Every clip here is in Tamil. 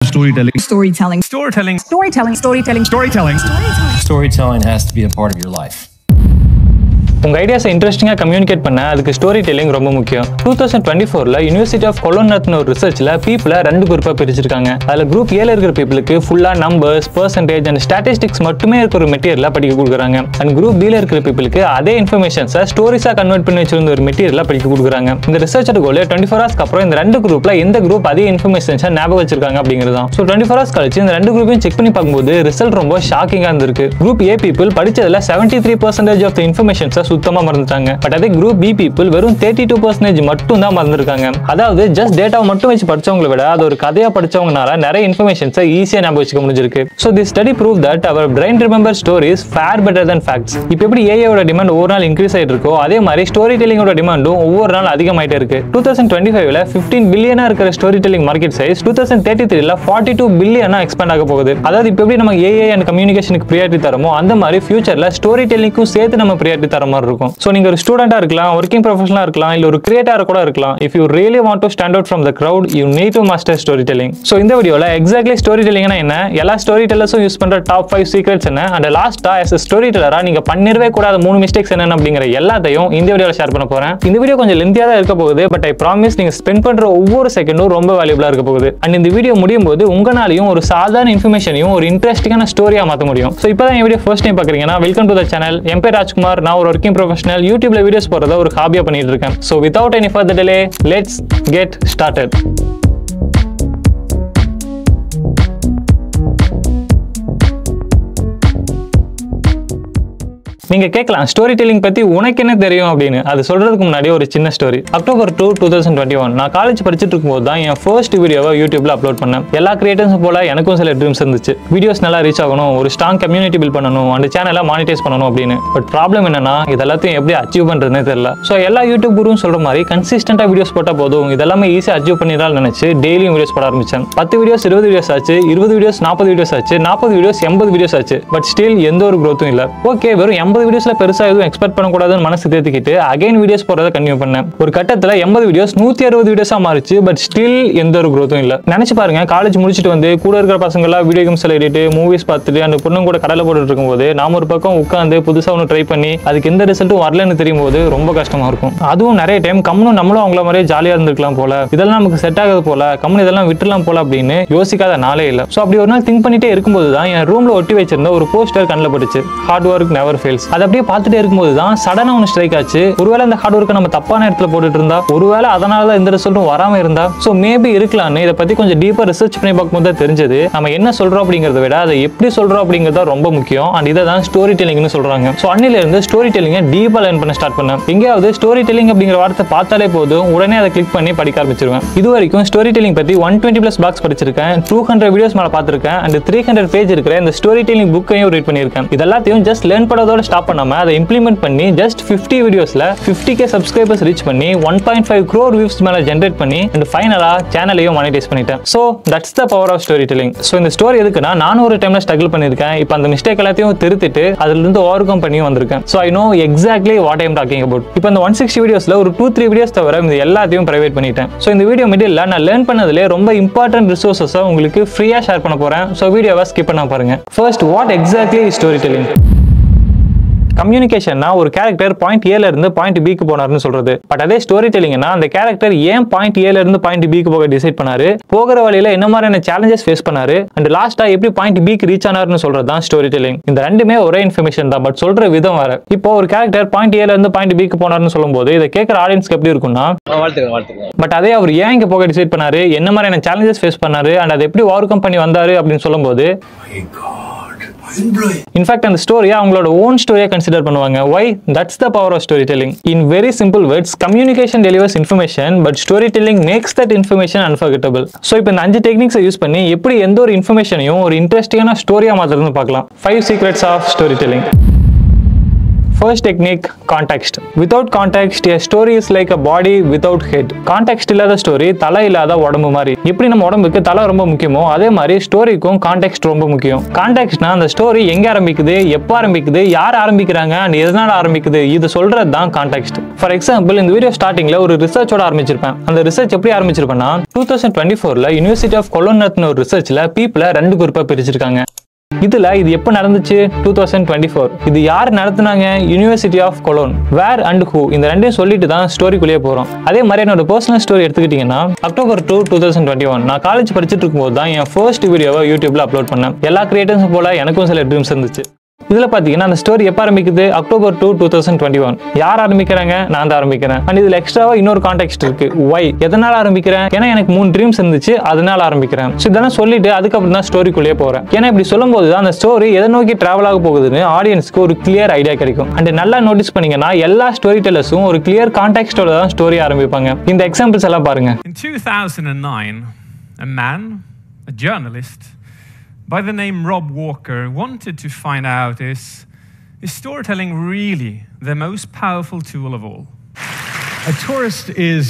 Storytelling. Storytelling. Storytelling. Storytelling. Storytelling. Storytelling. Storytelling has to be a part of your life. உங்க ஐடியாஸை இன்ட்ரெஸ்டிங்காக கம்யூனிகேட் பண்ண அதுக்கு ஸ்டோரி டெல்லிங் ரொம்ப முக்கியம். 2024 யூனிவர்சிட்டி ஆஃப் கொலோன் நடத்தின ஒரு ரிசர்ச்ல பீப்புளை 2 குரூப்பா பிரிச்சிருக்காங்க. அதுல குரூப் ஏல இருக்கிற பீப்புளுக்கு ஃபுல்லா நம்பர்ஸ், பெர்சன்டேஜ் அண்ட் ஸ்டாட்டிஸ்டிக்ஸ் மட்டுமே இருக்கிற ஒரு மெட்டீரியலா படிக்க கொடுக்குறாங்க. அண்ட் குரூப் பில இருக்கிற பீப்புளுக்கு அதே இன்ஃபர்மேஷன்ஸை ஸ்டோரிஸா கன்வெர்ட் பண்ணி வச்சிருந்த ஒரு மெட்டீரியலா படிக்க கொடுக்குறாங்க. இந்த ரிசர்ச்சோட கோல் 24 ஹவர்ஸ்க்கு அப்புறம் இந்த 2 குரூப்ல எந்த குரூப் அதே இன்ஃபர்மேஷன்ஸை ஞாபகம் வச்சிருக்காங்க அப்படிங்கிறது. ஸோ 24 ஹவர்ஸ் கழிச்சு இந்த 2 குரூப்பையும் செக் பண்ணி பார்க்கும்போது ரிசல்ட் ரொம்ப ஷாக்கிங்கா இருந்திருக்கு. குரூப் ஏ பீப்புள் படிச்சதுல 73% ஆஃப் த இன்ஃபர்மேஷன்ஸை சுத்தமா மறந்துட்டாங்க. பட் அதே குரூப் பி பீப்புள் வெறும் 32% மட்டும் தான் மறந்துருக்காங்க. அதாவது ஜஸ்ட் டேட்டாவை மட்டும் வச்சு படிச்சவங்களை விட அது ஒரு கதையா படிச்சவங்கனால நிறைய இன்ஃபர்மேஷன்ஸை ஈஸியா ஞாபகம் வச்சுக்க முடிஞ்சிருக்கு. So this study prove that our brain remember stories far better than facts. இப்போ எப்படி ஏஐயோட டிமாண்ட் ஒவ்வொரு நாள் இன்க்ரீஸ் ஆயிட்டு இருக்கோ அதே மாதிரி ஸ்டோரி டெல்லிங்கோட டிமாண்டும் ஒவ்வொரு நாள் அதிகமாயிட்டே இருக்கு. 2025ல 15 பில்லியனா இருக்கிற ஸ்டோரி டெல்லிங் மார்க்கெட் சைஸ் 2033ல 42 பில்லியனா எக்ஸ்பேண்ட் ஆக போகுது. அதாவது இப்போ எப்படி நம்ம ஏஐ அண்ட் கம்யூனிகேஷனுக்கு ப்ரியாரிட்டி தரமோ அந்த மாதிரி ஃபியூச்சர்ல ஸ்டோரி டெல்லிங்க்கும் சேர்த்து நம்ம ப்ரியாரிட்டி தர மாதிரி இருக்கும். ஸோ நீங்க ஒரு ஸ்டூடெண்டா இருக்கலாம், ஒர்க்கிங் ப்ரொஃபஷனலா இருக்கலாம், இல்ல ஒரு கிரியேட்டரா கூட இருக்கலாம். If you really want to stand out from the crowd you need to master storytelling. So இந்த வீடியோல எக்ஸாக்ட்லி ஸ்டோரி டெல்லிங்னா என்ன, எல்லா ஸ்டோரி டெல்லர்ஸும் யூஸ் பண்ற டாப் 5 சீக்ரெட்ஸ் என்ன, அண்ட் லாஸ்டா as a ஸ்டோரி டெல்லரா நீங்க பண்ணிரவே கூடாத 3 மிஸ்டேக்ஸ் என்ன அப்படிங்கிற எல்லாத்தையும் இந்த வீடியோல ஷேர் பண்ண போறேன். இந்த வீடியோ கொஞ்சம் லென்த்தியா தான் இருக்க போகுது, பட் ஐ ப்ராமிஸ் நீங்க ஸ்பெண்ட் பண்ற ஒவ்வொரு செகண்டும் ரொம்ப வேல்யூபிளா இருக்க போகுது. அண்ட் இந்த வீடியோ முடியும் போது உங்களாலையும் ஒரு சாதாரண இன்ஃபர்மேஷனையும் ஒரு இன்ட்ரெஸ்டிங்கான ஸ்டோரியா மாற்ற முடியும். ஸோ இப்பதான் இந்த வீடியோ ஃபர்ஸ்ட் டைம் பாக்குறீங்கன்னா வெல்கம் டு த சேனல். என் பேர் ராஜ்குமார். நான் ஒரு ஒர்க்கிங் ப்ரொஃபஷனல், யூடியூப்ல வீடியோஸ் போறத ஒரு ஹாபியா பண்ணிட்டு இருக்கேன். So without any further delay, let's get started. நீங்க கேட்கலாம் ஸ்டோரி டெல்லிங் பத்தி உனக்கு என்ன தெரியும் அப்படின்னு. அது சொல்றதுக்கு முன்னாடி ஒரு சின்ன ஸ்டோரி. அக்டோபர் 2, 2021 நான் காலேஜ் படிச்சுட்டு இருக்கும்போது தான் என் ஃபர்ஸ்ட் வீடியோவை யூடியூப்ல அப்லோட் பண்ணேன். எல்லா கிரியேட்டர்ஸும் போல எனக்கும் சில ட்ரீம்ஸ் இருந்துச்சு. வீடியோஸ் நல்லா ரீச் ஆகணும், ஒரு ஸ்ட்ராங் கம்யூனிட்டி பில்ட் பண்ணணும், அந்த சேனலை மானிடைஸ் பண்ணணும் அப்படின்னு. பட் ப்ராப்ளம் என்னன்னா இதெல்லாத்தையும் எப்படி அச்சீவ் பண்றதுன்னு தெரியல. ஸோ எல்லா யூடியூப் குருவும் சொல்ற மாதிரி கன்சிஸ்டன்டா வீடியோஸ் போட்டா போதும், இதெல்லாமே ஈஸியா அச்சீவ் பண்ணிடலாம் நினைச்சு டெய்லியும் வீடியோஸ் போட ஆரம்பிச்சேன். 10 வீடியோஸ் 20 வீடியோஸ் ஆச்சு, 20 வீடியோஸ் 40 வீடியோஸ் ஆச்சு, 40 வீடியோஸ் 80 வீடியோஸ் ஆச்சு. பட் ஸ்டில் எந்த ஒரு growth-ம் இல்ல. ஓகே, வெறும் 80 வீடியோஸ்ல பெருசா எதுவும் எக்ஸ்பெக்ட் பண்ணக்கூடாதுன்னு மனசு தேத்திக்கிட்டு அகைன் வீடியோஸ் போறதை கண்டினியூ பண்ணேன். ஒரு கட்டத்துல 80 வீடியோஸ் 160 வீடியோஸா மாறிச்சு. பட் ஸ்டில் எந்த ஒரு growth-ம் இல்ல. நினைச்சு பாருங்க, காலேஜ் முடிச்சுட்டு வந்து கூட இருக்கிற பசங்க எல்லாம் வீடியோ கேம்ஸ் விளையாடிட்டு மூவிஸ் பார்த்துட்டு அந்த பொண்ணுங்க கூட கடலை போட்டுட்டு இருக்கும்போது நாம ஒரு பக்கம் உட்காந்து புதுசா ஒன்று ட்ரை பண்ணி அதுக்கு எந்த ரிசல்ட்டும் வரலன்னு தெரியும் போது ரொம்ப கஷ்டமா இருக்கும். அதுவும் நிறைய டைம் கம்முன்னு நம்மளும் அவங்கள மாதிரியே ஜாலியா இருந்திருக்கலாம் போல, இதெல்லாம் நமக்கு செட் ஆகுது போல, கம்முன்னு இதெல்லாம் விட்டுலாம் போல அப்படின்னு யோசிக்காத நாளே இல்லை. ஸோ அப்படி ஒரு நாள் திங்க் பண்ணிட்டே இருக்கும்போது தான் என் ரூம்ல ஒட்டி வச்சிருந்த ஒரு போஸ்டர் கண்ணில் பட்டுச்சு. Hard work never fails. அது அப்படியே பார்த்துட்டே இருக்கும்போது தான் சடனா ஒன்று ஸ்ட்ரைக் ஆச்சு. ஒருவேளை இந்த ஹார்ட் ஒர்க்கை நம்ம தப்பான இடத்துல போட்டுட்டு இருந்தா, ஒருவேளை அதனால தான் இந்த ரிசல்ட்டும் வராம இருந்தா, ஸோ மேபி இருக்கலாம்னு இதை பத்தி கொஞ்சம் டீப்பா ரிசர்ச் பண்ணி பார்க்கும்போது தான் தெரிஞ்சது நம்ம என்ன சொல்றோம் அப்படிங்கிறத விட அதை எப்படி சொல்றோம் அப்படிங்கிறது ரொம்ப முக்கியம். அண்ட் இதை தான் ஸ்டோரி டெல்லிங்னு சொல்றாங்க. ஸோ அன்னில இருந்து ஸ்டோரி டெல்லிங்கை டீப்பா லேர்ன் பண்ண ஸ்டார்ட் பண்ணேன். எங்கேயாவது ஸ்டோரி டெல்லிங் அப்படிங்கிற வார்த்தை பார்த்தாலே போதும் உடனே அதை கிளிக் பண்ணி படிக்க ஆரம்பிச்சிருவேன். இது வரைக்கும் ஸ்டோரி டெல்லிங் பத்தி 120+ பாக்ஸ் படிச்சிருக்கேன், 200 வீடியோஸ் மேல பார்த்திருக்கேன், அண்ட் 300 பேஜ் இருக்கிற இந்த ஸ்டோரி டெல்லிங் புக்கையும் ரீட் பண்ணியிருக்கேன். இதெல்லாத்தையும் ஜஸ்ட் லேர்ன் பண்ணதோட ஸ்டாப் பண்ணாம அதை இம்ப்ளிமெண்ட் பண்ணி ஜஸ்ட் 50 வீடியோஸ்ல 50K சப்ஸ்கிரைபர்ஸ் ரீச் பண்ணி 1.5 crore வியூஸ் மேல ஜெனரேட் பண்ணி அண்ட் ஃபைனலா சேனலையும் மானிடைஸ் பண்ணிட்டேன். So that's the power of storytelling. So இந்த ஸ்டோரி எதுக்குன்னா, நானும் ஒரு டைம்ல ஸ்ட்ரகிள் பண்ணிருக்கேன். இப்போ அந்த மிஸ்டேக் எல்லாத்தையும் திருத்திட்டு அதுல இருந்து ஓவர் கம் பண்ணி வந்திருக்கேன். So I know exactly what I am talking about. இப்போ இந்த 160 வீடியோஸ்ல ஒரு 2-3 வீடியோஸ் தவிர இந்த எல்லாத்தையும் பிரைவேட் பண்ணிட்டேன். சோ இந்த வீடியோ மிடில்ல நான் லேர்ன் பண்ணதுல ரொம்ப இம்பார்ட்டன்ட் ரிசோர்சஸ் உங்களுக்கு ஃப்ரீயா ஷேர் பண்ண போறேன். சோ வீடியோவை ஸ்கிப் பண்ணாம பாருங்க. First, what exactly is storytelling? கம்யூனிகேஷன்னா ஒரு கேரக்டர் பாயிண்ட் ஏல இருந்து பாயிண்ட் பிக்கு போனார்னு சொல்றது. பட் அதே ஸ்டோரி டெல்லிங்னா அந்த கேரக்டர் ஏன் பாயிண்ட் ஏல இருந்து பாயிண்ட் பிக்கு போக டிசைட் பண்ணாரு, போகிற வழியில என்ன மாதிரியான சேலஞ்சஸ் ஃபேஸ் பண்ணாரு, அண்ட் லாஸ்டா எப்படி பாயிண்ட் பிக்கு ரீச் ஆனார்னு சொல்றது தான் ஸ்டோரி டெல்லிங். இந்த ரெண்டுமே ஒரே இன்ஃபர்மேஷன் தான், பட் சொல்ற விதம் வேற. இப்போ ஒரு கேரக்டர் பாயிண்ட் ஏல இருந்து பாயிண்ட் பிக்கு போனார்னு சொல்லும்போது இதை கேட்கிற ஆடியன்ஸ்க்கு எப்படி இருக்கும்னா, பட் அதே அவர் ஏன் இங்க போக டிசைட் பண்ணாரு, என்ன மாதிரியான சேலஞ்சஸ் ஃபேஸ் பண்ணாரு, அண்ட் அதை எப்படி ஓவர் கம் பண்ணி வந்தாரு அப்படின்னு சொல்லும்போது இன்ஃபேக்ட் அந்த ஸ்டோரியை அவங்களோட ஓன் ஸ்டோரியா கன்சிடர் பண்ணுவாங்க. Why? That's the power of storytelling. In very simple words, communication delivers information, but storytelling makes that information unforgettable. So இப்போ இந்த 5 டெக்னிக்ஸை யூஸ் பண்ணி எப்படி எந்த ஒரு இன்ஃபர்மேஷனையும் ஒரு இன்ட்ரெஸ்டிங்கான ஸ்டோரியா மாத்துறதுன்னு பார்க்கலாம். 5 secrets of storytelling. First technique, context. Without context, a story is like a body without head. Context இல்லாத ஸ்டோரி தலை இல்லாத உடம்பு மாதிரி. எப்படி நம்ம உடம்புக்கு தலை ரொம்ப முக்கியமோ அதே மாதிரி ஸ்டோரிக்கும் கான்டெக்ஸ்ட் ரொம்ப முக்கியம். கான்டெக்ஸ்ட்னா அந்த ஸ்டோரி எங்க ஆரம்பிக்குது, எப்போ ஆரம்பிக்குது, யார் ஆரம்பிக்கிறாங்க அண்ட் எதனால ஆரம்பிக்குது, இது சொல்றது தான் கான்டெக்ஸ்ட். ஃபார் எக்ஸாம்பிள், இந்த வீடியோ ஸ்டார்டிங்ல ஒரு ரிசர்ச்சோட ஆரம்பிச்சிருப்பேன். அந்த ரிசர்ச் எப்படி ஆரம்பிச்சிருப்பேன்னா 2024ல யூனிவர்சிட்டி ஆஃப் கொலோன் நடத்தின ஒரு ரிசர்ச்ல பீப்புளை 2 குரூப்பா பிரிச்சிருக்காங்க. இதுல இது எப்போ நடந்துச்சு? 2024. இது யார் நடத்துனாங்க? University of Cologne. Where and who, இந்த ரெண்டையும் சொல்லிட்டு தான் ஸ்டோரிக்குள்ளேயே போறோம். அதே மாதிரி என்னோட பர்சனல் ஸ்டோரி எடுத்துக்கிட்டீங்கன்னா October 2, 2021 நான் காலேஜ் படிச்சுட்டு இருக்கும்போது தான் என் ஃபர்ஸ்ட் வீடியோவை யூடியூப்ல அப்லோட் பண்ணேன். எல்லா கிரியேட்டர்ஸும் போல எனக்கும் சில ட்ரீம்ஸ் இருந்துச்சு. இதுல பாத்தீங்கன்னா அந்த ஸ்டோரி எப்ப ஆரம்பிக்குது? October 2, 2021. யார் ஆரம்பிக்கிறாங்க? நான் தான் ஆரம்பிக்கிறேன். அண்ட் இதுல எக்ஸ்ட்ராவா இன்னொரு கான்டெக்ஸ்ட் இருக்கு. வை, எதனால ஆரம்பிக்கிறேன்? ஏன்னா எனக்கு 3 ட்ரீம்ஸ் இருந்துச்சு, அதனால ஆரம்பிக்கிறேன். இதெல்லாம் சொல்லிட்டு அதுக்கப்புறம் தான் ஸ்டோரிக்குள்ளேயே போறேன். ஏன்னா இப்படி சொல்லும் போது அந்த ஸ்டோரி எதை நோக்கி டிராவல் ஆக போகுதுன்னு ஆடியன்ஸ்க்கு ஒரு கிளியர் ஐடியா கிடைக்கும். அண்ட் நல்லா நோட்டீஸ் பண்ணீங்கன்னா எல்லா ஸ்டோரி டெல்லர்ஸும் ஒரு கிளியர் கான்டெக்ஸ்டோட தான் ஸ்டோரி ஆரம்பிப்பாங்க. இந்த எக்ஸாம்பிள்ஸ் எல்லாம் பாருங்க. In 2009, a man, a journalist by the name Rob Walker wanted to find out is storytelling really the most powerful tool of all? A tourist is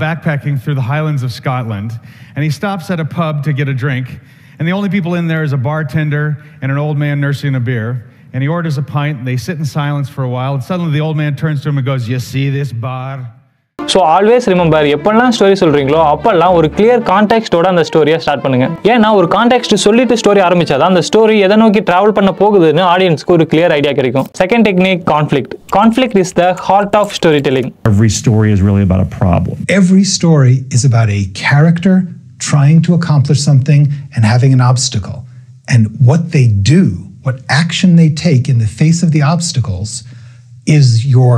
backpacking through the Highlands of Scotland, and he stops at a pub to get a drink, and the only people in there is a bartender and an old man nursing a beer, and he orders a pint, and they sit in silence for a while, and suddenly the old man turns to him and goes, "You see this bar?" So always remember, எப்பெல்லாம் ஸ்டோரி சொல்றீங்களோ அப்பெல்லாம் ஒரு கிளியர் கான்டெக்ஸ்டோட அந்த ஸ்டோரியை ஸ்டார்ட் பண்ணுங்க. ஏன்னா ஒரு கான்டெக்ஸ்ட் சொல்லிட்டு ஸ்டோரி ஆரம்பிச்சாதான் அந்த ஸ்டோரி எதை நோக்கி டிராவல் பண்ண போகுதுன்னு ஆடியன்ஸ்க்கு ஒரு கிளியர் ஐடியா கிடைக்கும். Second technique, conflict. Conflict is the heart of storytelling. Every story is really about a problem. Every story is about a character trying to accomplish something and having an obstacle. And what they do, what action they take in the face of the obstacles is your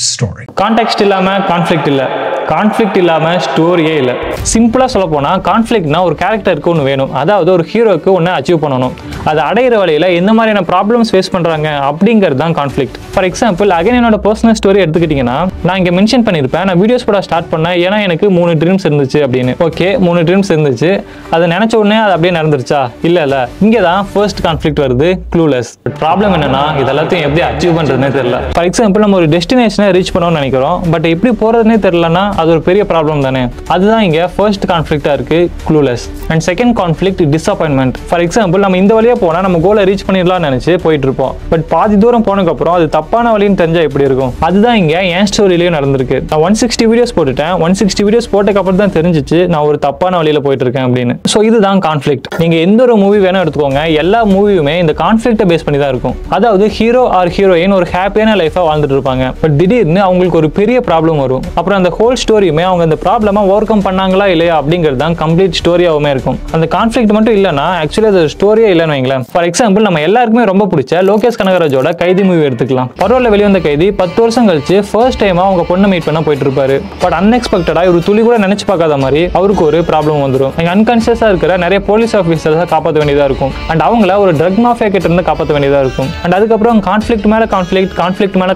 story. Context இல்லாம கான்ஃப்ளிக்ட் இல்ல, கான்ஃப்ளிக்ட் இல்லாம ஸ்டோரியே இல்ல. சிம்பிளா சொல்ல போனா கான்ஃப்ளிக்ட்னா ஒரு கேரக்டருக்கு ஒன்று வேணும், அதாவது ஒரு ஹீரோக்கு ஒன்று அச்சீவ் பண்ணணும். அது அடையிற வழியில எந்த மாதிரியான ப்ராப்ளம்ஸ் ஃபேஸ் பண்றாங்க அப்படிங்கிறது தான் கான்ஃப்ளிக்ட். ஃபார் எக்ஸாம்பிள், அகைன் என்னோட பர்சனல் ஸ்டோரி எடுத்துக்கிட்டீங்கன்னா நான் இங்க மென்ஷன் பண்ணியிருப்பேன், நான் வீடியோஸ் போட ஸ்டார்ட் பண்ணேன் ஏன்னா எனக்கு 3 ட்ரீம்ஸ் இருந்துச்சு அப்படின்னு. ஓகே, 3 ட்ரீம்ஸ் இருந்துச்சு, அதை நினைச்ச உடனே அது அப்படியே நடந்துருச்சா? இல்ல, இங்கே தான் ஃபர்ஸ்ட் கான்ஃப்ளிக்ட் வருது, க்ளூலெஸ். ப்ராப்ளம் என்னன்னா இது எல்லாத்தையும் எப்படி அச்சீவ் பண்றதுனே தெரியல. ஃபார் எக்ஸாம்பிள், நம்ம ஒரு டெஸ்டினேஷனை ரீச் பண்ணணும்னு நினைக்கிறோம், பட் எப்படி போறதுனே தெரியலன்னா அது ஒரு பெரிய ப்ராப்ளம் தானே. அதுதான் இங்க ஃபர்ஸ்ட் கான்ஃப்ளிக்டா இருக்கு, clueless. And second conflict, disappointment. For example, நம்ம இந்த வழியா போனா நம்ம கோலை ரீச் பண்ணிடலாம்னு நினைச்சு போயிட்டு இருப்போம், பட் பாதி தூரம் போனதுக்கு அப்புறம் அது தப்பான வழின்னு தெரிஞ்சா எப்படி இருக்கும்? அதுதான் இங்க என் ஸ்டோரியிலேயே நடந்திருக்கு. நான் 160 வீடியோஸ் போட்டுட்டேன், 160 வீடியோஸ் போட்டதுக்கு அப்புறம் தான் தெரிஞ்சிச்சு நான் ஒரு தப்பான வழியில போயிட்டு இருக்கேன் அப்படின்னு. ஸோ இதுதான் கான்ஃப்ளிக்ட். நீங்க எந்த ஒரு மூவி வேணும் எடுத்துக்கோங்க, எல்லா மூவியுமே இந்த கான்ஃப்ளிக்ட்டை பேஸ் பண்ணி தான் இருக்கும். அதாவது ஹீரோ ஆர் ஹீரோயின் ஒரு ஹாப்பியான லைஃபா வாழ்ந்துட்டு இருப்பாங்க, பட் திடீர்னு அவங்களுக்கு ஒரு பெரிய ப்ராப்ளம் வரும். அப்புறம் அந்த ஹோல் ஸ்டோரியுமே அவங்க அந்த ப்ராப்ளமா ஓவர் கம் பண்ணாங்களா இல்லையா அப்படிங்கிறது தான் கம்ப்ளீட் ஸ்டோரியாவுமே இருக்கும். அந்த கான்ஃப்ளிக்ட் மட்டும் இல்லைன்னா ஆக்சுவலி அது ஸ்டோரியே இல்லைன்னு வைங்களேன். ஃபார் எக்ஸாம்பிள், நம்ம எல்லாருக்குமே ரொம்ப பிடிச்ச லோகேஷ் கனகராஜோட கைதி மூவி எடுத்துக்கலாம். பரவாயில்ல வெளிவந்த கைதி 10 வருஷம் கழிச்சு ஃபர்ஸ்ட் டைமா அவங்க பொண்ணை மீட் பண்ண போயிட்டு இருப்பாரு. பட் அன்எக்ஸ்பெக்டடா ஒரு துளி கூட நினைச்சு பார்க்காத மாதிரி அவருக்கு ஒரு ப்ராப்ளம் வந்துடும். அன்கான்சியஸா இருக்கிற நிறைய போலீஸ் ஆஃபீஸர்ஸை காப்பாற்ற வேண்டியதா இருக்கும், அண்ட் அவங்கள ஒரு ட்ரக் மாஃபியா கிட்ட இருந்து காப்பாற்ற வேண்டியதா இருக்கும். அண்ட் அதுக்கப்புறம் கான்ஃப்ளிக்ட் மேல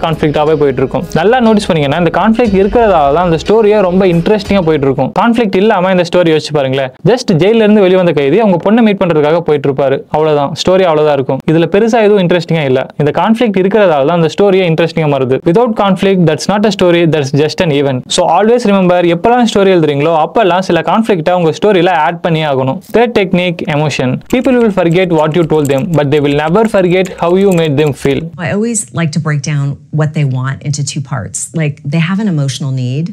கான்ஃப்ளிக்டாவே போயிட்டு இருக்கும். நல்லா நோட்டீஸ் பண்ணீங்கன்னா இந்த கான்ஃப்ளிக்ட் இருக்கிறதால தான் அந்த ஸ்டோரியே ரொம்ப இன்ட்ரெஸ்டிங்கா போயிட்டு இருக்கும். கான்ஃப்ளிக்ட் இல்லாம இந்த ஸ்டோரி யோசிச்சு பாருங்களேன். ஜஸ்ட் ஜெயில இருந்து வெளிவந்த கைதி அவங்க பொண்ணை மீட் பண்றதுக்காக போயிட்டு இருப்பாரு, அவ்வளவுதான். ஸ்டோரி அவ்வளவுதான் இருக்கும். இதுல பெருசா எதுவும் இன்ட்ரெஸ்டிங்கா இல்ல. இந்த கான்ஃப்ளிக்ட் இருக்கிறதால தான் அந்த ஸ்டோரியே இன்ட்ரெஸ்டிங்கா மாறுது. Without conflict that's not a story, that's just an event. So always remember, எப்பெல்லாம் ஸ்டோரி எழுதுறீங்களோ அப்பெல்லாம் சில கான்ஃப்ளிக்ட்டை உங்க ஸ்டோரியில ஆட் பண்ணி ஆகணும். Third technique, emotion. People will forget what you told them, but they will never forget how you made them feel. I always like to break down what they want into 2 parts. Like they have an emotional need,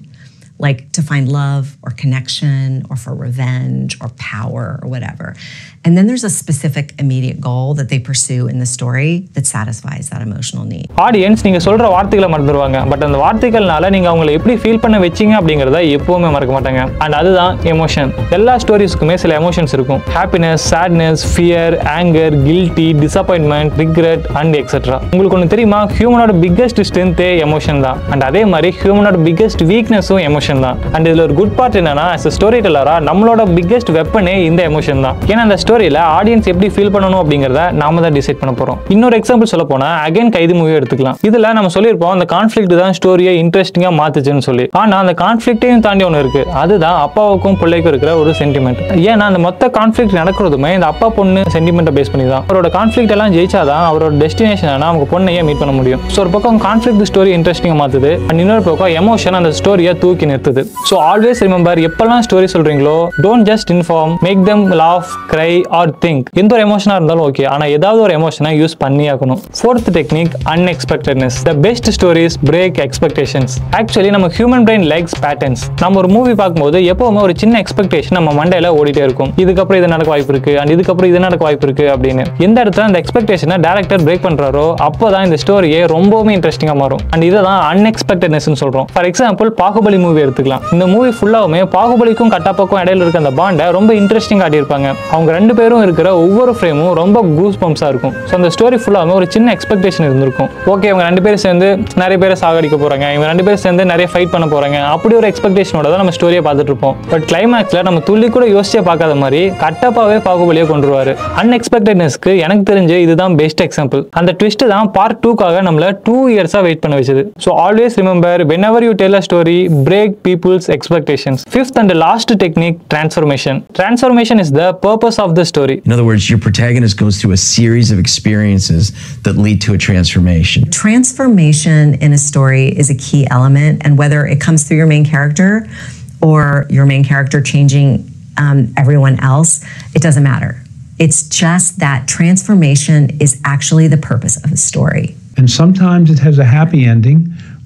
like to find love or connection or for revenge or power or whatever. And then there's a specific immediate goal that they pursue in the story that satisfies that emotional need. Audience நீங்க சொல்ற வார்த்தைகளை மறந்துடுவாங்க, பட் அந்த வார்த்தைகள்னால நீங்க அவங்களை எப்படி ஃபீல் பண்ண வச்சீங்க அப்படிங்கறத எப்பவுமே மறக்க மாட்டாங்க. அண்ட் அதுதான் எமோஷன். எல்லா ஸ்டோரிஸ்க்குமே சில எமோஷன்ஸ் இருக்கும். Happiness, sadness, fear, anger, guilty, disappointment, regret and etcetera. உங்களுக்கு ஒன்று தெரியுமா, ஹியூமனோட பிக்கெஸ்ட் ஸ்ட்ரென்த்தே எமோஷன் தான். அண்ட் அதே மாதிரி ஹியூமனோட பிக்கெஸ்ட் வீக்னஸும் எமோஷன் எமோஷன் தான். அண்ட் இதுல ஒரு குட் பார்ட் என்னன்னா, as a ஸ்டோரி டெல்லரா நம்மளோட பிக்கெஸ்ட் வெப்பனே இந்த எமோஷன் தான். ஏன்னா அந்த ஸ்டோரியில ஆடியன்ஸ் எப்படி ஃபீல் பண்ணணும் அப்படிங்கறத நாம தான் டிசைட் பண்ண போறோம். இன்னொரு எக்ஸாம்பிள் சொல்ல போனா அகைன் கைதி மூவி எடுத்துக்கலாம். இதுல நம்ம சொல்லியிருப்போம் அந்த கான்ஃபிளிக்ட் தான் ஸ்டோரியை இன்ட்ரெஸ்டிங்கா மாத்துச்சுன்னு சொல்லி. ஆனா அந்த கான்ஃபிளிக்டையும் தாண்டி ஒன்று இருக்கு, அதுதான் அப்பாவுக்கும் பிள்ளைக்கும் இருக்கிற ஒரு சென்டிமெண்ட். ஏன்னா அந்த மொத்த கான்ஃபிளிக்ட் நடக்கிறதுமே இந்த அப்பா பொண்ணு சென்டிமெண்ட்டை பேஸ் பண்ணி தான். அவரோட கான்ஃபிளிக்ட் எல்லாம் ஜெயிச்சாதான் அவரோட டெஸ்டினேஷன் அவங்க பொண்ணையே மீட் பண்ண முடியும். ஸோ ஒரு பக்கம் கான்ஃபிளிக்ட் ஸ்டோரி இன்ட்ரெஸ்டிங்கா மாத்துது, அண்ட் இன்னொரு பக்கம் எமோஷன் அந்த ஸ்டோரியை தூக்கி நிறுத்துது. ஸோ ஆல்வேஸ் ரிமெம்பர், எப்பெல்லாம் ஸ்டோரி சொல்றீங்களோ don't just inform, make them laugh, cry or think. எந்த ஒரு எமோஷனா இருந்தாலும் ஓகே, ஆனா ஏதாவது ஒரு எமோஷனை யூஸ் பண்ணி ஆகணும். Fourth technique, unexpectedness. The best stories break expectations. Actually நம்ம ஹியூமன் பிரெயின் லைக்ஸ் பேட்டர்ன்ஸ். நம்ம ஒரு மூவி பார்க்கும்போது எப்பவுமே ஒரு சின்ன எக்ஸ்பெக்டேஷன் நம்ம மண்டையில ஓடிட்டே இருக்கும். இதுக்கப்புறம் இது நடக்க வாய்ப்பு இருக்கு, அண்ட் இதுக்கப்புறம் இது நடக்க வாய்ப்பு இருக்கு அப்படின்னு. எந்த இடத்துல அந்த எக்ஸ்பெக்டேஷனை டைரக்டர் பிரேக் பண்றாரோ அப்போதான் இந்த ஸ்டோரியே ரொம்பவுமே இன்ட்ரெஸ்டிங்கா மாறும். அண்ட் இதை தான் அன்எக்ஸ்பெக்டட்னஸ் சொல்றோம். ஃபார் எக்ஸாம்பிள் பாகுபலி மூவி எடுத்துக்கலாம். இந்த மூவி ஃபுல்லாவுமே பாகுபலிக்கும் கட்டாப்பாக்கும் இடையில இருக்க அந்த பாண்டை ரொம்ப இன்ட்ரெஸ்டிங் காட்டியிருப்பாங்க. அவங்க ரெண்டு பேரும் இருக்கிற ஒவ்வொரு ஃப்ரேமும் ரொம்ப கூஸ் பம்ப்ஸா இருக்கும். ஸோ அந்த ஸ்டோரி ஃபுல்லாவுமே ஒரு சின்ன எக்ஸ்பெக்டேஷன் இருந்திருக்கும். ஓகே, இவங்க ரெண்டு பேரும் சேர்ந்து நிறைய பேரை சாகடிக்க போறாங்க, இவங்க ரெண்டு பேரும் சேர்ந்து நிறைய ஃபைட் பண்ண போறாங்க, அப்படி ஒரு எக்ஸ்பெக்டேஷனோட தான் நம்ம ஸ்டோரியை பார்த்துட்டு இருப்போம். பட் கிளைமேக்ஸ்ல நம்ம துள்ளி கூட யோசிச்சே பார்க்காத மாதிரி கட்டப்பாவே பாகுபலியை கொண்டுருவாரு. அன்எக்ஸ்பெக்டட்னஸ்க்கு எனக்கு தெரிஞ்சு இதுதான் பெஸ்ட் எக்ஸாம்பிள். அந்த ட்விஸ்ட் தான் பார்ட் 2க்காக நம்மள 2 இயர்ஸா வெயிட் பண்ண வச்சது. So always remember, whenever you tell a story, break people's expectations. Fifth and last technique, transformation. Transformation is the purpose of the story. In other words, your protagonist goes through a series of experiences that lead to a transformation. Transformation in a story is a key element, and whether it comes through your main character or your main character changing everyone else, it doesn't matter. It's just that transformation is actually the purpose of a story. And sometimes it has a happy ending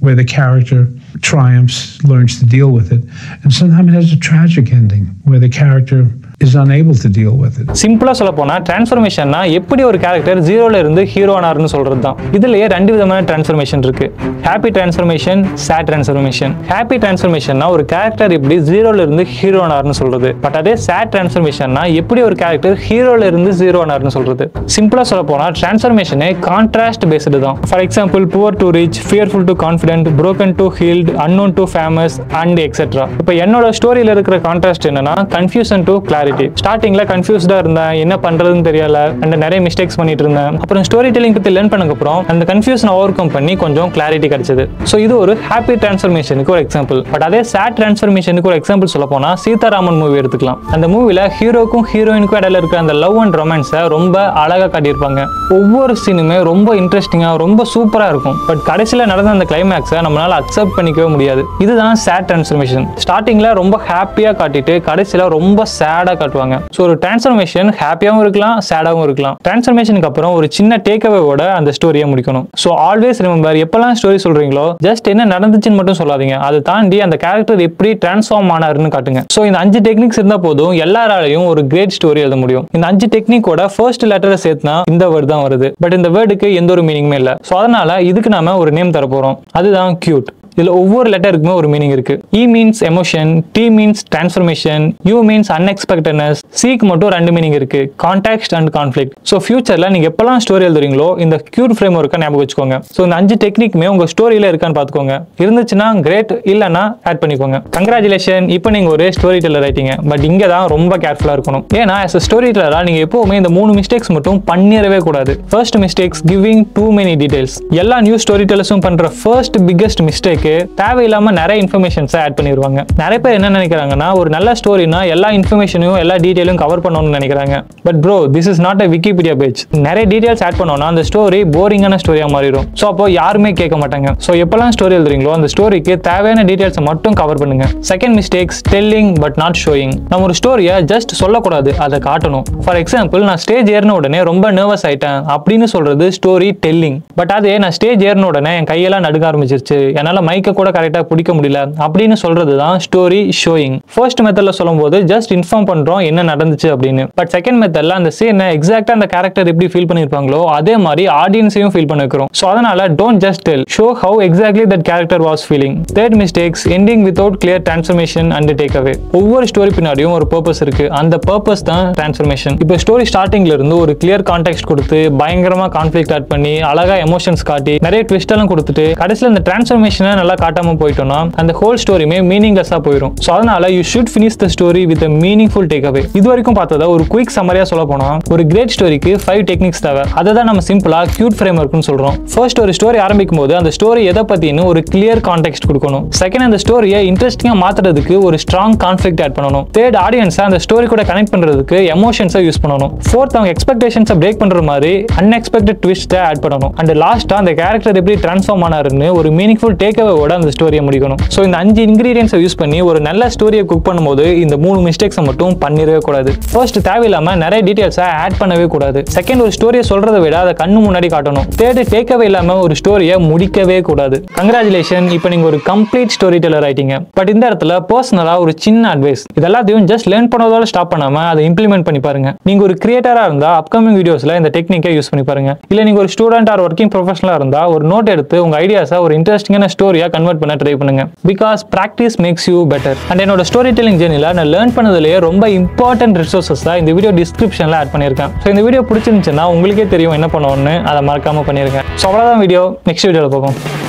where the character triumphs, learns to deal with it. And sometimes it has a tragic ending where the character is unable to deal with it. சிம்பிளா சொல்ல போனா டிரான்ஸ்ஃபர்மேஷன்னா எப்படி ஒரு கேரக்டர் ஜீரோல இருந்து ஹீரோ ஆனார்னு சொல்றது தான். இதுலயே ரெண்டு விதமான டிரான்ஸ்ஃபர்மேஷன் இருக்கு. Happy transformation, sad transformation. ஹாப்பி டிரான்ஸ்ஃபர்மேஷன்னா ஒரு கேரக்டர் எப்படி ஜீரோல இருந்து ஹீரோ ஆனார்னு சொல்றது. பட் அதே சேட் டிரான்ஸ்ஃபர்மேஷன்னா எப்படி ஒரு கேரக்டர் ஹீரோல இருந்து ஜீரோ ஆனார்னு சொல்றது. சிம்பிளா சொல்ல போனா டிரான்ஸ்ஃபர்மேஷனே கான்ட்ராஸ்ட் பேஸ்டு தான். For example, poor to rich, fearful to confident, broken to healed, unknown to famous and etc. இப்போ என்னோட ஸ்டோரியில இருக்கிற கான்ட்ராஸ்ட் என்னன்னா கன்ஃபியூஷன் டு கிளாரிட்டி. ஸ்டார்டிங்ல கன்ஃபியூஸ்டா இருந்தேன், என்ன பண்றதுன்னு தெரியல, அண்ட் நிறைய மிஸ்டேக்ஸ் பண்ணிட்டு இருந்தேன். அப்புறம் ஸ்டோரி டெல்லிங் பத்தி லேர்ன் பண்ணதுக்கு அப்புறம் அந்த கன்ஃபியூஷன் ஓவர் கம் பண்ணி கொஞ்சம் கிளாரிட்டி கிடைச்சது. ஸோ இது ஒரு ஹாப்பி டிரான்ஸ்ஃபர்மேஷனுக்கு ஒரு எக்ஸாம்பிள். பட் அதே சேட் டிரான்ஸ்ஃபர்மேஷனுக்கு ஒரு எக்ஸாம்பிள் சொல்ல போனா சீதாராமன் மூவி எடுத்துக்கலாம். அந்த மூவில ஹீரோக்கும் ஹீரோயினுக்கும் இடையில இருக்கிற அந்த லவ் அண்ட் ரொமான்ஸை ரொம்ப அழகா காட்டியிருப்பாங்க. ஒவ்வொரு சீனுமே ரொம்ப இன்ட்ரெஸ்டிங்கா ரொம்ப சூப்பரா இருக்கும். பட் கடைசியில நடந்த அந்த கிளைமேக்ஸை நம்மளால அக்செப்ட் பண்ணிக்கவே முடியாது. இதுதான் சேட் டிரான்ஸ்ஃபர்மேஷன். ஸ்டார்டிங்ல ரொம்ப ஹாப்பியா காட்டிட்டு கடைசியில ரொம்ப சேடா காட்டுவாங்க. ஸோ ஒரு டிரான்ஸ்ஃபர்மேஷன் ஹாப்பியாகவும் இருக்கலாம், சேடாகவும் இருக்கலாம். டிரான்ஸ்ஃபர்மேஷனுக்கு அப்புறம் ஒரு சின்ன டேக் அவேவோட அந்த ஸ்டோரியை முடிக்கணும். ஸோ ஆல்வேஸ் ரிமெம்பர், எப்பெல்லாம் ஸ்டோரி சொல்றீங்களோ ஜஸ்ட் என்ன நடந்துச்சுன்னு மட்டும் சொல்லாதீங்க, அதை தாண்டி அந்த கேரக்டர் எப்படி டிரான்ஸ்ஃபார்ம் ஆனாருன்னு காட்டுங்க. ஸோ இந்த 5 டெக்னிக்ஸ் இருந்தா போதும் எல்லாராலையும் ஒரு கிரேட் ஸ்டோரி எழுத முடியும். இந்த 5 டெக்னிக்கோட ஃபர்ஸ்ட் லெட்டரை சேர்த்துனா இந்த வேர்டு தான் வருது. பட் இந்த வேர்டுக்கு எந்த ஒரு மீனிங்குமே இல்லை. ஸோ அதனால இதுக்கு நாம ஒரு நேம் தர போறோம், அதுதான் கியூட். இதுல ஒவ்வொரு லெட்டருக்குமே ஒரு மீனிங் இருக்கு. E means emotion, T means transformation, U means unexpectedness, Cக்கு மட்டும் 2 மீனிங் இருக்கு, கான்டெக்ஸ்ட் அண்ட் கான்ஃபிளிக்ட். ஸோ ஃபியூச்சர்ல நீங்க எப்பெல்லாம் ஸ்டோரி எழுதுறீங்களோ இந்த கியூட் ஃப்ரேம் ஒர்க்கை ஞாபகம் வச்சுக்கோங்க. ஸோ இந்த 5 டெக்னிக்குமே உங்க ஸ்டோரியில இருக்கான்னு பாத்துக்கோங்க. இருந்துச்சுன்னா கிரேட், இல்லைன்னா ஆட் பண்ணிக்கோங்க. கங்க்ராச்சுலேஷன், இப்போ நீங்க ஒரு ஸ்டோரி டெல்லர் ஆயிட்டீங்க. பட் இங்க தான் ரொம்ப கேர்ஃபுல்லா இருக்கணும். ஏன்னா as a ஸ்டோரி டெல்லரா நீங்க எப்பவுமே இந்த 3 மிஸ்டேக்ஸ் மட்டும் பண்ணிடவே கூடாது. First mistakes, giving too many details. எல்லா நியூ ஸ்டோரி டெல்லர்ஸும் பண்ற ஃபர்ஸ்ட் பிக்கஸ்ட் மிஸ்டேக் தேவையில்லாம நிறைய இன்ஃபர்மேஷன்ஸ் ஆட் பண்ணிடுவாங்க. நிறைய பேர் என்ன நினைக்கிறாங்கன்னா, ஒரு நல்ல ஸ்டோரினா எல்லா இன்ஃபர்மேஷனையும் எல்லா டீடைலும் கவர் பண்ணணும்னு நினைக்கிறாங்க. But bro, this is not a Wikipedia page. நிறைய டீடைல்ஸ் ஆட் பண்ணோம்னா அந்த ஸ்டோரி போரிங்கான ஸ்டோரியா மாறிடும். ஸோ அப்போ யாருமே கேட்க மாட்டாங்க. ஸோ எப்பெல்லாம் ஸ்டோரி எழுதுறீங்களோ அந்த ஸ்டோரிக்கு தேவையான டீடைல்ஸை மட்டும் கவர் பண்ணுங்க. Second mistakes, telling but not showing. நம்ம ஒரு ஸ்டோரியை ஜஸ்ட் சொல்லக்கூடாது, அதை காட்டணும். ஃபார் எக்ஸாம்பிள், நான் ஸ்டேஜ் ஏறின உடனே ரொம்ப நர்வஸ் ஆயிட்டேன் அப்படின்னு சொல்றது ஸ்டோரி டெல்லிங். பட் அதே நான் ஸ்டேஜ் ஏறின உடனே என் கையெல்லாம் நடுக்க ஆரம்பிச்சிருச்சு, என்னால மைக்க கூட கரெக்டா பிடிக்க முடியல அப்படின்னு சொல்றது தான் ஸ்டோரி ஷோயிங். ஃபர்ஸ்ட் மெத்தட்ல சொல்லும்போது ஜஸ்ட் இன்ஃபார்ம் பண்றோம் என்ன நடந்துச்சு அப்படின்னு. பட் செகண்ட் மெத்தட்ல அந்த சீனை எக்ஸாக்ட்டா அந்த கேரக்டர் எப்படி ஃபீல் பண்ணிருப்பாங்களோ அதே மாதிரி ஆடியன்ஸையும் ஃபீல் பண்ண வைக்கிறோம். ஸோ அதனால don't just tell, show how exactly that character was feeling. Third mistakes, ending without clear transformation and take away. ஒவ்வொரு ஸ்டோரி பின்னாடியும் ஒரு பர்பஸ் இருக்கு, அந்த பர்பஸ் தான் டிரான்ஸ்ஃபர்மேஷன். இப்போ ஸ்டோரி ஸ்டார்டிங்ல இருந்து ஒரு கிளியர் கான்டெக்ஸ்ட் கொடுத்து பயங்கரமா கான்ஃபிளிக்ட் ஆட் பண்ணி அழகா எமோஷன்ஸ் காட்டி நிறைய ட்விஸ்ட் எல்லாம் கொடுத்துட்டு கடைசியில் இந்த டிரான்ஸ்ஃபர்மேஷனை நல்லா காட்டாம போயிட்டோம்னா அந்த ஹோல் ஸ்டோரியுமே மீனிங்லெஸ்ஸா போயிடும். ஸோ அதனால you should finish the story with meaningful take away. இது வரைக்கும் பார்த்ததை ஒரு குயிக் சம்மரியா சொல்ல போனா ஒரு கிரேட் ஸ்டோரிக்கு 5 டெக்னிக்ஸ் தேவை. அதை தான் நம்ம சிம்பிளா கியூட் ஃப்ரேம் ஒர்க்னு சொல்றோம். ஃபர்ஸ்ட் ஒரு ஸ்டோரி ஆரம்பிக்கும் போது அந்த ஸ்டோரி எதை பத்தின்னு ஒரு கிளியர் கான்டெக்ஸ்ட் கொடுக்கணும். செகண்ட் அந்த ஸ்டோரியை இன்ட்ரெஸ்டிங்கா மாத்துறதுக்கு ஒரு ஸ்ட்ராங் கான்ஃபிளிக்ட் ஆட் பண்ணணும். தேர்ட் ஆடியன்ஸை அந்த ஸ்டோரி கூட கனெக்ட் பண்றதுக்கு எமோஷன்ஸை யூஸ் பண்ணணும். ஃபோர்த் அவங்க எக்ஸ்பெக்டேஷன்ஸை பிரேக் பண்ற மாதிரி அன்எக்ஸ்பெக்டட் ட்விஸ்ட்டை ஆட் பண்ணணும். அண்ட் லாஸ்டா அந்த கேரக்டர் எப்படி டிரான்ஸ்ஃபார்ம் ஆனாருன்னு ஒரு மீனிங்ஃபுல் டேக் அவேவோட அந்த ஸ்டோரியை முடிக்கணும். ஸோ இந்த 5 இன்கிரீடியன்ஸை யூஸ் பண்ணி ஒரு நல்ல ஸ்டோரியை குக் பண்ணும்போது இந்த 3 மிஸ்டேக்ஸை மட்டும் பண்ணிடவே கூடாது. ஃபர்ஸ்ட் தேவையில்லாம நிறைய டீடைல்ஸை ஆட் பண்ணவே கூடாது. செகண்ட் ஒரு ஸ்டோரியை சொல்றதை விட அதை கண்ணு முன்னாடி காட்டணும். தேர்ட் டேக் அவே இல்லாம ஒரு ஸ்டோரியை முடிக்கவே கூடாது. கங்க்ராச்சுலேஷன், இப்போ நீங்க ஒரு கம்ப்ளீட் ஸ்டோரி டெல்லர் ஆயிட்டீங்க. பட் இந்த இடத்துல பர்சனலா ஒரு சின்ன அட்வைஸ், இதெல்லாத்தையும் ஜஸ்ட் லேர்ன் பண்ணதோட ஸ்டாப் பண்ணாம அதை இம்ப்ளிமெண்ட் பண்ணி பாருங்க. நீங்க ஒரு கிரியேட்டரா இருந்தா அப்கமிங் வீடியோஸ்ல இந்த டெக்னிக்கை யூஸ் பண்ணி பாருங்க. இல்ல நீங்க ஒரு ஸ்டூடெண்ட் ஆர் ஒர்க்கிங் ப்ரொஃபஷனலா இருந்தா ஒரு நோட் எடுத்து உங்க ஐடியாஸை ஒரு இன்ட்ரெஸ்டிங்கான ஸ்டோரியா கன்வெர்ட் பண்ண ட்ரை பண்ணுங்க. Because practice makes you better. And என்னோட ஸ்டோரி டெல்லிங் ஜெர்னில நான் லேர்ன் பண்ணதுலேயே ரொம்ப இம்பார்ட்டன்ட் ரிசோர்சஸ் தான் இந்த வீடியோ டிஸ்கிரிப்ஷன்ல ஆட் பண்ணியிருக்கேன். ஸோ இந்த வீடியோ பிடிச்சிருந்துச்சுன்னா உங்களுக்கே தெரியும் என்ன பண்ணுவோம்னு, அதை மறக்காம பண்ணிருக்கேன். ஸோ அவ்வளோதான் வீடியோ. நெக்ஸ்ட் வீடியோவில் பார்ப்போம்.